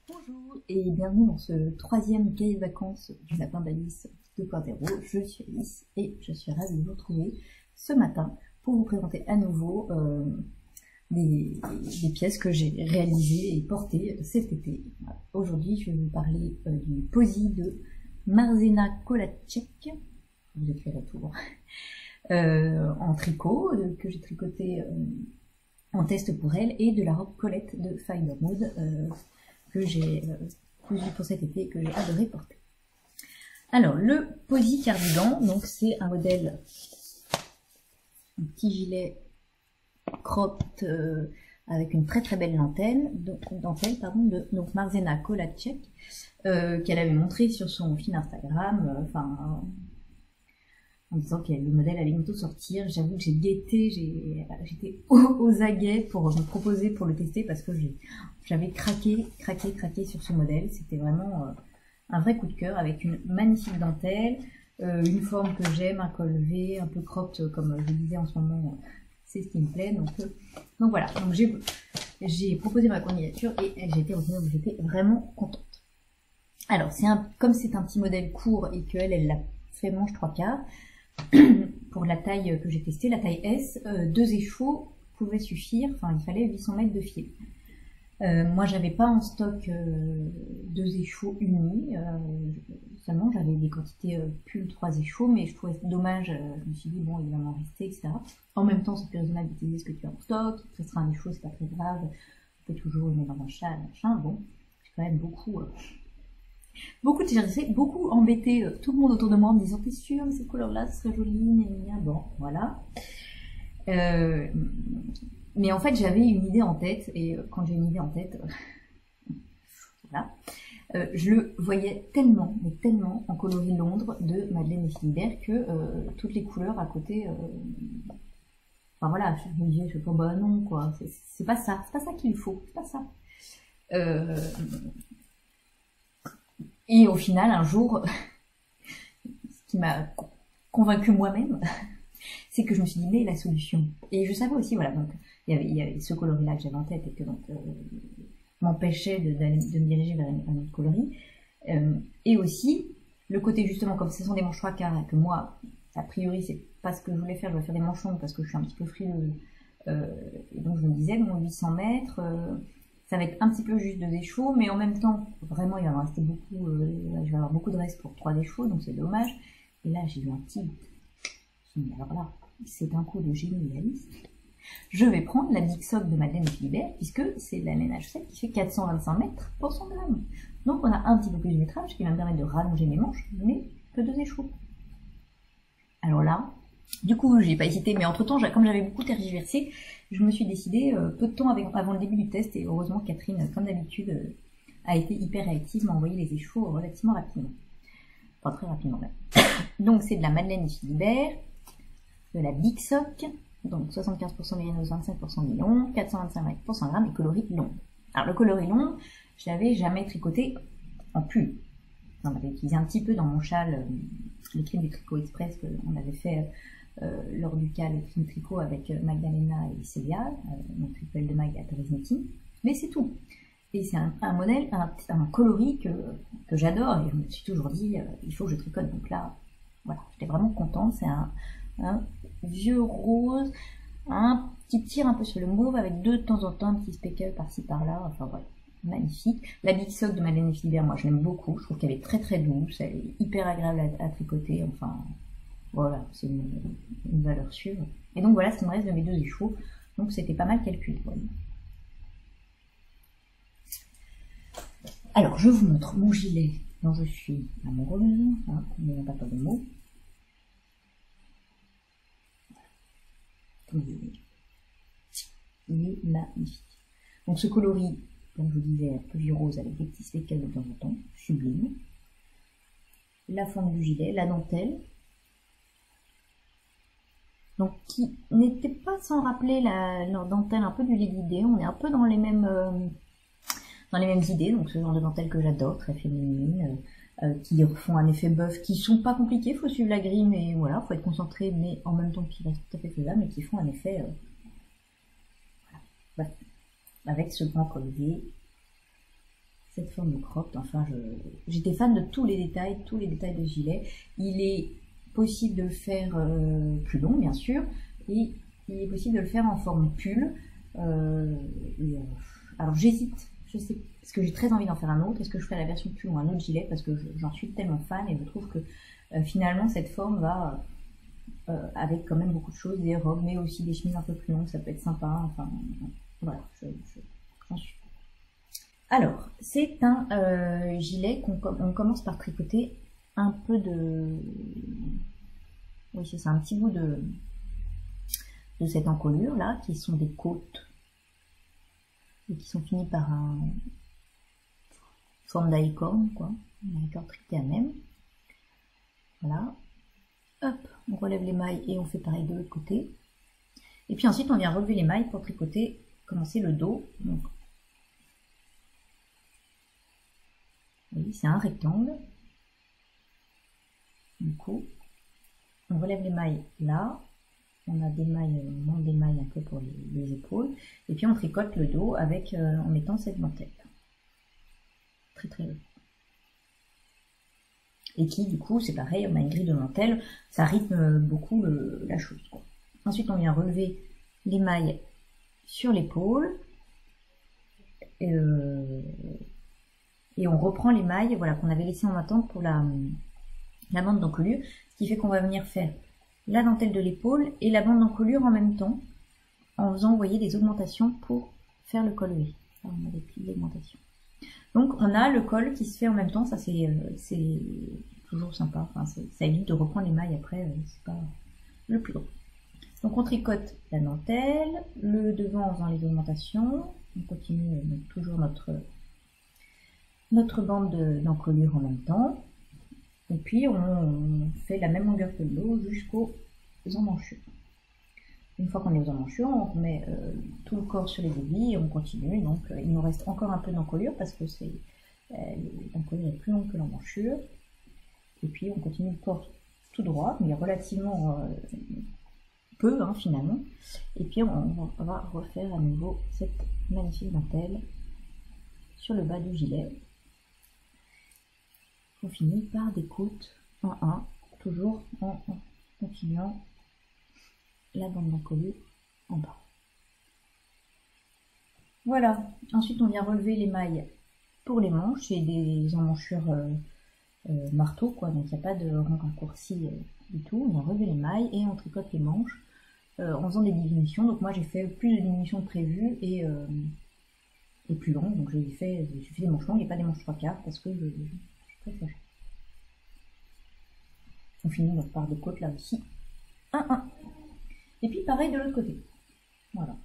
Bonjour et bienvenue dans ce troisième cahier de vacances du lapin d'Alice 2.0. Je suis Alice et je suis ravie de vous retrouver ce matin pour vous présenter à nouveau des pièces que j'ai réalisées et portées cet été. Voilà. Aujourd'hui, je vais vous parler du Posy de Marzena Kolacek. Vous écrirez tout en tricot que j'ai tricoté en test pour elle, et de la robe Colette de Fibermood que j'ai cousu pour cet été et que j'ai adoré porter. Alors, le Posy cardigan, donc c'est un modèle, un petit gilet cropped avec une très très belle dentelle de donc Marzena Kolacek, qu'elle avait montré sur son fil Instagram, en disant que le modèle allait bientôt sortir. J'avoue que j'ai guetté, j'étais aux aguets pour me proposer pour le tester parce que j'avais craqué sur ce modèle. C'était vraiment un vrai coup de cœur avec une magnifique dentelle, une forme que j'aime, un col levé, un peu cropped comme je disais en ce moment, c'est ce qui me plaît. Donc voilà, donc j'ai proposé ma candidature et j'ai été retenue, donc j'étais vraiment contente. Alors comme c'est un petit modèle court et qu'elle l'a fait manche 3/4, pour la taille que j'ai testée, la taille S, 2 échauds pouvaient suffire, enfin il fallait 800 mètres de fil. Moi j'avais pas en stock 2 échauds unis, seulement j'avais des quantités pull 3 échauds, mais je trouvais dommage, je me suis dit bon il va m'en rester, etc. En même temps c'est plus raisonnable d'utiliser ce que tu as en stock, il te restera un échaud, c'est pas très grave, on peut toujours le mettre dans un châle, machin, bon, j'ai quand même beaucoup embêté tout le monde autour de moi en me disant t'es sûr, mais cette couleur là ce serait joli, bon voilà. Mais en fait j'avais une idée en tête, et quand j'ai une idée en tête, voilà, je le voyais tellement, mais tellement en coloris Londres de Madeleine et Philibert que toutes les couleurs à côté, enfin voilà, je me disais, je sais pas, bah non quoi, c'est pas ça qu'il faut, c'est pas ça. Et au final, un jour, ce qui m'a convaincue moi-même, c'est que je me suis dit, mais la solution. Et je savais aussi, voilà, donc il y avait ce coloris-là que j'avais en tête et que donc m'empêchait de me diriger vers un autre coloris. Et aussi, le côté justement, comme ce sont des manches 3/4 et que moi, a priori, c'est pas ce que je voulais faire, je voulais faire des manches longues parce que je suis un petit peu frileuse. Et donc je me disais, bon, 800 mètres... ça va être un petit peu juste 2 échauds, mais en même temps, vraiment, il va me rester beaucoup, je vais avoir beaucoup de reste pour 3 échauds, donc c'est dommage. Et là, j'ai eu un petit doute. Alors là, c'est un coup de génie réaliste. Je vais prendre la Big Sock de Madeleine et Philibert, puisque c'est de la laine H7 qui fait 425 mètres pour 100 grammes. Donc on a un petit peu plus de métrage qui va me permettre de rallonger mes manches, mais que 2 échauds. Alors là, du coup, j'ai pas hésité, mais entre temps, comme j'avais beaucoup tergiversé, je me suis décidée peu de temps avant le début du test, et heureusement Catherine, comme d'habitude, a été hyper réactive, m'a envoyé les échauds relativement rapidement. Enfin, très rapidement même. Donc c'est de la Madeleine et Philibert, de la Big Sock, donc 75% mérinos, 25% nylon, 425 mètres pour 100 grammes et coloris long. Alors le coloris long, je l'avais jamais tricoté en pull. J'en avais utilisé un petit peu dans mon châle, les crimes du tricot express qu'on avait fait lors du cas le crime tricot avec Magdalena et Célia, mon tricot de Mag à Tarisnetti, mais c'est tout. Et c'est un modèle, un coloris que j'adore, et je me suis toujours dit, il faut que je tricote. Donc là, voilà, j'étais vraiment contente. C'est un vieux rose, un petit tir un peu sur le mauve, avec de temps en temps un petit speckle par-ci par-là, enfin voilà, magnifique. La Big Sock de Madeleine et Philibert, moi je l'aime beaucoup, je trouve qu'elle est très très douce, elle est hyper agréable à tricoter, enfin voilà, c'est une valeur sûre. Et donc voilà ce qui me reste de mes 2 échauds, donc c'était pas mal calculé. Voilà. Alors je vous montre mon gilet dont je suis amoureuse, hein, mais pas de mots. Il est magnifique. Donc ce coloris, comme je vous disais, un peu vieux rose avec des petits speckles de temps en temps, sublime. La forme du gilet, la dentelle, donc qui n'était pas sans rappeler leur dentelle un peu du Lady Day. On est un peu dans les mêmes idées, donc ce genre de dentelle que j'adore, très féminine, qui font un effet bœuf, qui sont pas compliqués, faut suivre la grille, mais voilà, faut être concentré, mais en même temps qui restent tout à fait faisables, mais qui font un effet voilà, avec ce grand collier cette forme cropped. Enfin, j'étais fan de tous les détails de ce gilet. Il est possible de le faire plus long, bien sûr, et il est possible de le faire en forme pull. Alors j'hésite, je sais, parce que j'ai très envie d'en faire un autre. Est-ce que je ferai la version pull ou un autre gilet, parce que j'en suis tellement fan et je trouve que finalement cette forme va avec quand même beaucoup de choses, des robes, mais aussi des chemises un peu plus longues, ça peut être sympa. Enfin, voilà, j'en suis. Alors, c'est un gilet on commence par tricoter un peu de... Oui, c'est ça, un petit bout de cette encolure là, qui sont des côtes et qui sont finies par une forme d'aïcorne, quoi. Un aïcorne tricoté à même. Voilà. Hop, on relève les mailles et on fait pareil de l'autre côté. Et puis ensuite, on vient relever les mailles pour tricoter, commencer le dos. Donc, oui, c'est un rectangle. Du coup, on relève les mailles là. On a des mailles, on monte des mailles un peu pour les épaules. Et puis on tricote le dos avec, en mettant cette dentelle. Très très joli. Et qui, du coup, c'est pareil, on a une grille de dentelle. Ça rythme beaucoup la chose, quoi. Ensuite, on vient relever les mailles sur l'épaule. Et on reprend les mailles, voilà, qu'on avait laissées en attente pour la bande d'encolure. Ce qui fait qu'on va venir faire la dentelle de l'épaule et la bande d'encolure en même temps, en faisant, vous voyez, des augmentations pour faire le col V. On a des plis d'augmentation. Donc on a le col qui se fait en même temps, ça c'est toujours sympa, enfin, ça évite de reprendre les mailles après, c'est pas le plus drôle. Donc on tricote la dentelle, le devant en faisant les augmentations, on continue donc toujours notre bande d'encolure en même temps. Et puis on fait la même longueur que le dos jusqu'aux emmanchures. Une fois qu'on est aux emmanchures, on remet tout le corps sur les aiguilles et on continue. Donc il nous reste encore un peu d'encolure parce que l'encolure est plus longue que l'emmanchure. Et puis on continue le corps tout droit, mais relativement peu hein, finalement. Et puis on va refaire à nouveau cette magnifique dentelle sur le bas du gilet. On finit par des côtes en 1, toujours en continuant la bande d'encolure en bas. Voilà, ensuite on vient relever les mailles pour les manches et des emmanchures marteau, quoi, donc il n'y a pas de rang raccourci du tout. On vient relever les mailles et on tricote les manches en faisant des diminutions. Donc moi j'ai fait plus de diminutions que prévu et plus long, donc j'ai fait des manches longues et pas des manches 3/4 parce que je préfère. On finit donc par des côtes là aussi. 1-1. Et puis pareil de l'autre côté. Voilà.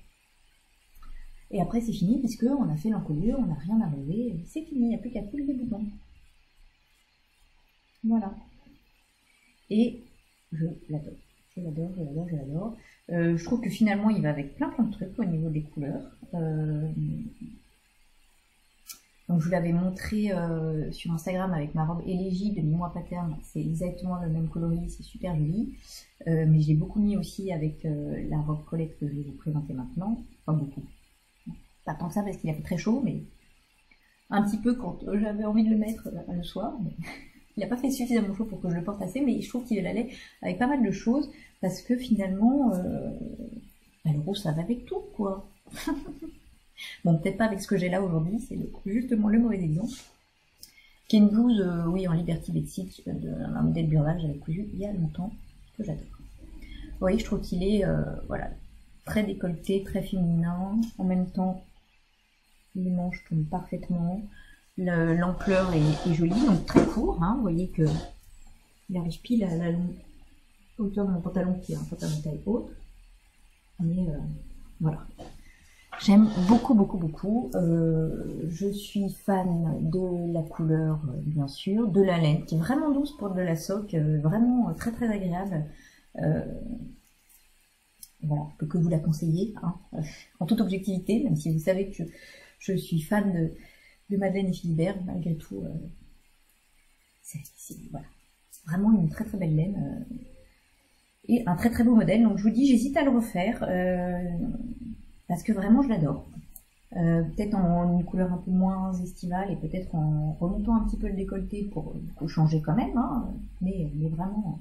Et après c'est fini puisque on a fait l'encolure, on n'a rien à relever, c'est fini, il n'y a plus qu'à couler les boutons. Voilà. Et je l'adore. Je l'adore, je l'adore, je l'adore. Je trouve que finalement il va avec plein de trucs au niveau des couleurs. Donc je vous l'avais montré sur Instagram avec ma robe Élégie de Mimois Pattern, c'est exactement le même coloris, c'est super joli. Mais j'ai beaucoup mis aussi avec la robe Colette que je vais vous présenter maintenant. Enfin beaucoup. Pas tant que ça parce qu'il a fait très chaud, mais un petit peu quand j'avais envie de le mettre le soir. Mais il n'a pas fait suffisamment chaud pour que je le porte assez, mais je trouve qu'il allait avec pas mal de choses parce que finalement, le rose ça va avec tout quoi. Bon, peut-être pas avec ce que j'ai là aujourd'hui, c'est justement le mauvais exemple. Qui est une blouse, oui, en Liberty Basic, d'un modèle Burla que j'avais cousu il y a longtemps, que j'adore. Vous voyez, je trouve qu'il est, voilà, très décolleté, très féminin. En même temps, les manches tombent parfaitement. L'ampleur est jolie, donc très court, hein. Vous voyez que il arrive pile à la hauteur de mon pantalon, qui est un pantalon taille haute. Mais voilà. J'aime beaucoup, beaucoup, beaucoup. Je suis fan de la couleur, bien sûr, de la laine, qui est vraiment douce pour de la soque, vraiment très, très agréable. Voilà, je peux que vous la conseiller, hein, en toute objectivité, même si vous savez que je suis fan de Madeleine et Philibert, malgré tout. C'est voilà, vraiment une très, très belle laine. Et un très, très beau modèle. Donc je vous dis, j'hésite à le refaire. Parce que vraiment je l'adore. peut-être en une couleur un peu moins estivale et peut-être en remontant un petit peu le décolleté pour changer quand même, hein, mais vraiment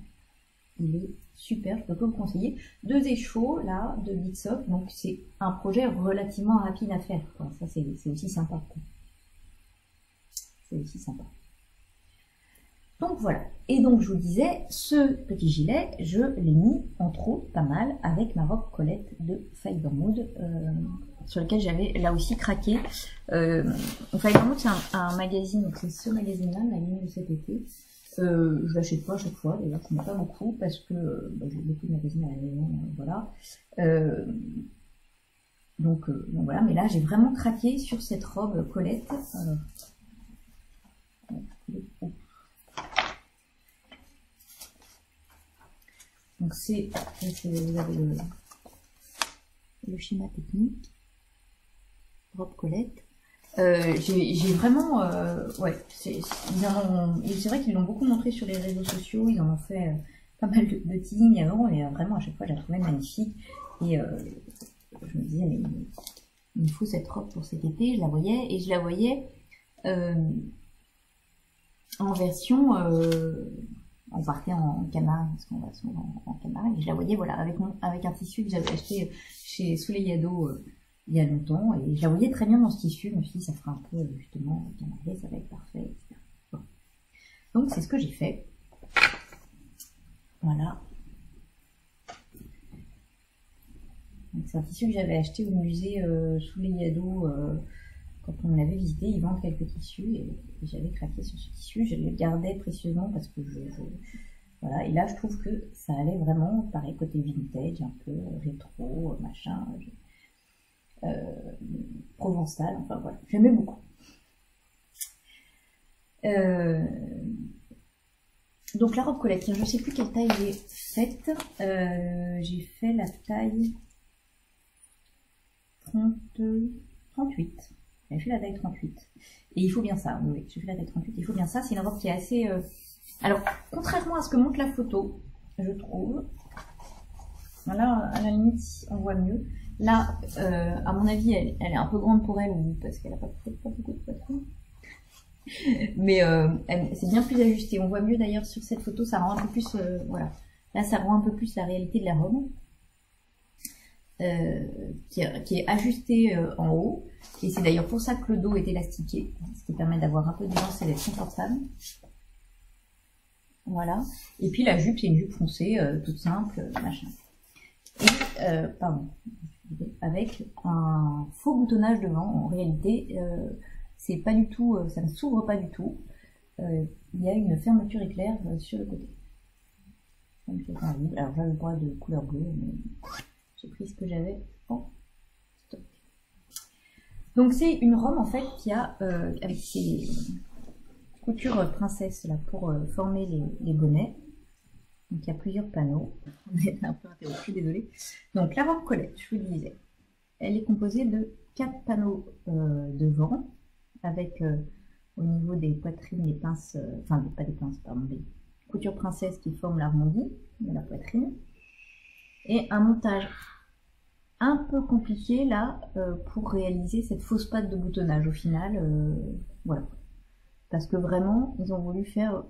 il est super, je peux que vous le conseiller. 2 écheveaux là de Bitsoft, donc c'est un projet relativement rapide à faire, quoi. Ça c'est aussi sympa, c'est aussi sympa. Donc voilà, et donc je vous disais, ce petit gilet, je l'ai mis entre autres pas mal avec ma robe Colette de Fibermood, sur lequel j'avais là aussi craqué. Fibermood c'est un magazine, donc c'est ce magazine-là, la ligne de cet été. Je l'achète pas à chaque fois, d'ailleurs je n'en ai pas beaucoup parce que j'ai beaucoup de magazines à la maison, voilà. Donc voilà, mais là j'ai vraiment craqué sur cette robe Colette. Donc vous avez le schéma technique, robe Colette. J'ai vraiment, ouais, c'est vrai qu'ils l'ont beaucoup montré sur les réseaux sociaux, ils en ont fait pas mal de teasing avant, et vraiment à chaque fois je la trouvais magnifique, et je me disais, mais il me faut cette robe pour cet été, je la voyais en version, on partait en canard, parce qu'on va souvent en canard, et je la voyais voilà, avec un tissu que j'avais acheté chez Soleillado il y a longtemps, et je la voyais très bien dans ce tissu, je me suis dit ça fera un peu justement canaré, ça va être parfait, etc. Bon. Donc c'est ce que j'ai fait. Voilà. C'est un tissu que j'avais acheté au musée Soleillado quand on l'avait visité, ils vendent quelques tissus, et j'avais craqué sur ce tissu, je le gardais précieusement parce que voilà, et là je trouve que ça allait vraiment, pareil, côté vintage, un peu rétro, machin, provençal, enfin voilà, j'aimais beaucoup. Donc la robe Colette, je sais plus quelle taille j'ai faite, j'ai fait la taille 38. J'ai fait la taille 38. Et il faut bien ça, oui, j'ai fait la taille 38, il faut bien ça. C'est une robe qui est assez... Alors, contrairement à ce que montre la photo, je trouve, là, à la limite, on voit mieux. Là, à mon avis, elle est un peu grande pour elle, parce qu'elle n'a pas beaucoup de poitrine. Mais c'est bien plus ajusté. On voit mieux d'ailleurs sur cette photo, ça rend un peu plus... voilà. Là, ça rend un peu plus la réalité de la robe. Qui est ajusté en haut, et c'est d'ailleurs pour ça que le dos est élastiqué, ce qui permet d'avoir un peu d'aisance et d'être confortable. Voilà, et puis la jupe, c'est une jupe foncée, toute simple, machin. Et, pardon, avec un faux boutonnage devant, en réalité, c'est pas du tout, ça ne s'ouvre pas du tout, il y a une fermeture éclair sur le côté. Alors j'avais pas de couleur bleue, mais... j'ai pris ce que j'avais en stock. Donc c'est une robe en fait qui a, avec ses coutures princesse là pour former les bonnets. Donc il y a plusieurs panneaux. On est un peu interrompu, je suis désolée. Donc la robe Colette, je vous le disais, elle est composée de 4 panneaux devant, avec au niveau des poitrines les pinces, enfin pas des pinces, pardon, des coutures princesse qui forment l'arrondi de la poitrine. Et un montage un peu compliqué là pour réaliser cette fausse patte de boutonnage au final, voilà, parce que vraiment ils ont voulu faire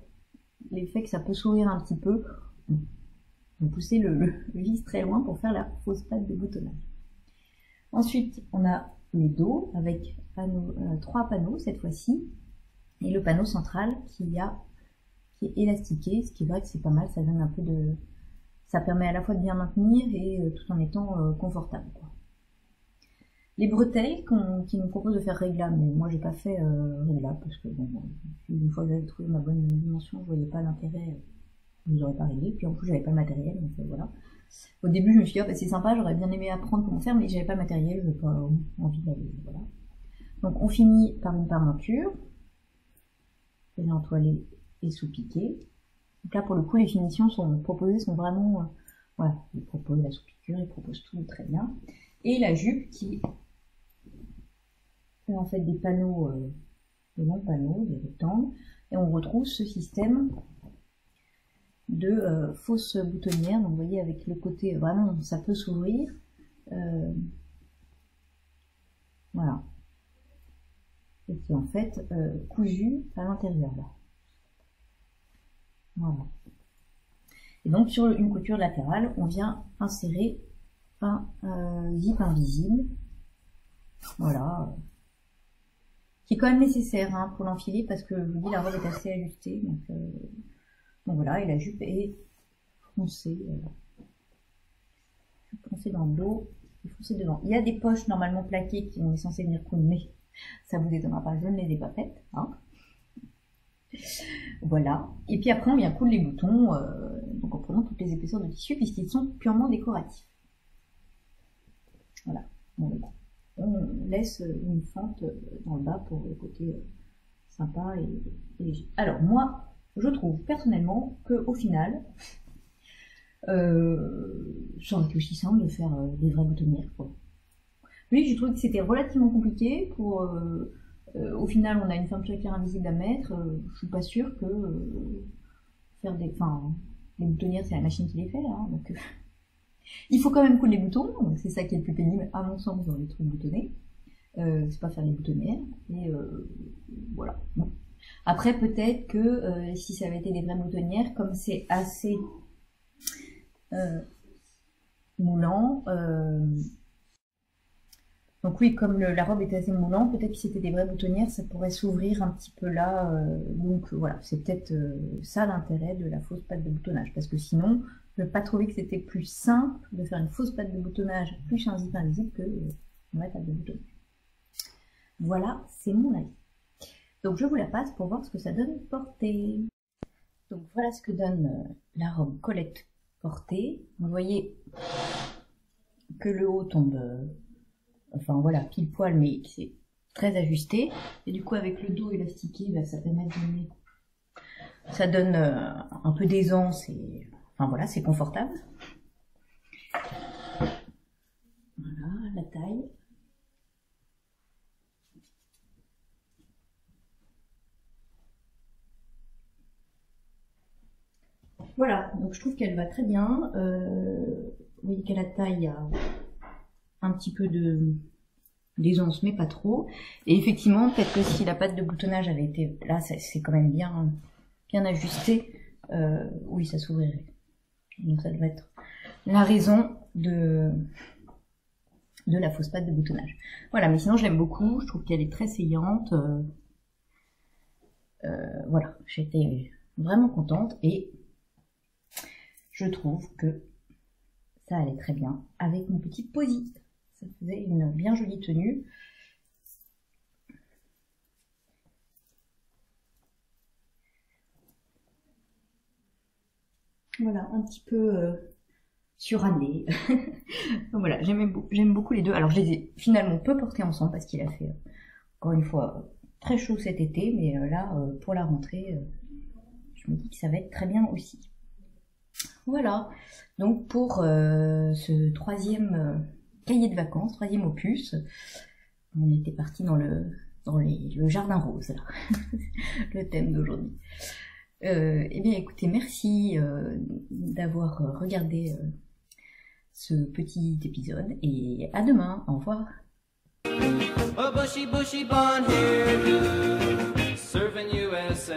l'effet que ça peut sourire un petit peu, ils ont poussé le vis très loin pour faire la fausse patte de boutonnage. Ensuite on a le dos avec 3 panneaux cette fois-ci, et le panneau central qui est élastiqué, ce qui est vrai que c'est pas mal, ça donne un peu de... ça permet à la fois de bien maintenir et tout en étant confortable, quoi. Les bretelles qui nous proposent de faire réglable, mais moi j'ai pas fait réglable parce que bon, une fois que j'avais trouvé ma bonne dimension, je voyais pas l'intérêt, je les aurais pas réglé, puis en plus j'avais pas le matériel, donc voilà. Au début je me suis dit, oh, bah, c'est sympa, j'aurais bien aimé apprendre comment faire, mais j'avais pas le matériel, j'avais pas envie d'aller, voilà. Donc on finit par une parmenture, entoilée et sous-piquée. Donc là, pour le coup, les finitions proposées sont vraiment... voilà, ils proposent la sous-piqûre, ils proposent tout très bien. Et la jupe qui fait en fait des panneaux, des longs panneaux, des rectangles. Et on retrouve ce système de fausses boutonnières. Donc vous voyez, avec le côté, vraiment, ça peut s'ouvrir. Voilà. qui est en fait cousu à l'intérieur là. Voilà. Et donc sur une couture latérale, on vient insérer un zip invisible. Voilà. Qui est quand même nécessaire hein, pour l'enfiler parce que je vous dis la robe est assez ajustée. Donc voilà, et la jupe est foncée. Foncée dans le dos et foncée devant. Il y a des poches normalement plaquées qui sont censées venir coudre, mais ça vous étonnera pas, je ne les ai pas faites. Hein. Voilà. Et puis après, on vient coudre les boutons, donc en prenant toutes les épaisseurs de tissu, puisqu'ils sont purement décoratifs. Voilà. Bon, on laisse une fente dans le bas pour le côté sympa et léger. Alors moi, je trouve personnellement qu'au final, ça aurait été aussi simple de faire des vraies boutonnières. Quoi. Oui, j'ai trouvé que c'était relativement compliqué pour... au final, on a une ferme claire invisible à mettre. Je suis pas sûre que faire des... Enfin, les boutonnières, c'est la machine qui les fait, là. Hein, donc, il faut quand même coudre les boutons. Donc c'est ça qui est le plus pénible, à mon sens, dans les trucs boutonnés. C'est pas faire les boutonnières. Et voilà. Bon. Après, peut-être que si ça avait été des vraies boutonnières, comme c'est assez moulant... Donc oui, comme la robe était assez moulante, peut-être que si c'était des vraies boutonnières, ça pourrait s'ouvrir un petit peu là. Donc voilà, c'est peut-être ça l'intérêt de la fausse patte de boutonnage. Parce que sinon, je n'ai pas trouvé que c'était plus simple de faire une fausse patte de boutonnage plus un zip invisible que une vraie patte de boutonnage. Voilà, c'est mon avis. Donc je vous la passe pour voir ce que ça donne portée. Donc voilà ce que donne la robe Colette portée. Vous voyez que le haut tombe... Enfin voilà, pile poil, mais c'est très ajusté. Et du coup, avec le dos élastiqué, bah, ça permet de donner... Ça donne un peu d'aisance et... Enfin voilà, c'est confortable. Voilà, la taille. Voilà, donc je trouve qu'elle va très bien. Vous voyez qu'à la taille, il y a un petit peu d'aisance, mais pas trop. Et effectivement, peut-être que si la patte de boutonnage avait été... Là, c'est quand même bien ajusté. Oui, ça s'ouvrirait. Donc ça devrait être la raison de la fausse patte de boutonnage. Voilà, mais sinon je l'aime beaucoup. Je trouve qu'elle est très saillante. Voilà, j'étais vraiment contente. Et je trouve que ça allait très bien avec mon petit posy. Ça faisait une bien jolie tenue. Voilà, un petit peu suranné. Donc voilà, j'aime beaucoup les deux. Alors je les ai finalement peu portés ensemble parce qu'il a fait, encore une fois, très chaud cet été. Mais là, pour la rentrée, je me dis que ça va être très bien aussi. Voilà, donc pour ce troisième cahier de vacances, troisième opus, on était parti dans le jardin rose, là, le thème d'aujourd'hui. Eh bien écoutez, merci d'avoir regardé ce petit épisode et à demain, au revoir. A bushy, bushy blonde hairdo, surfing USA.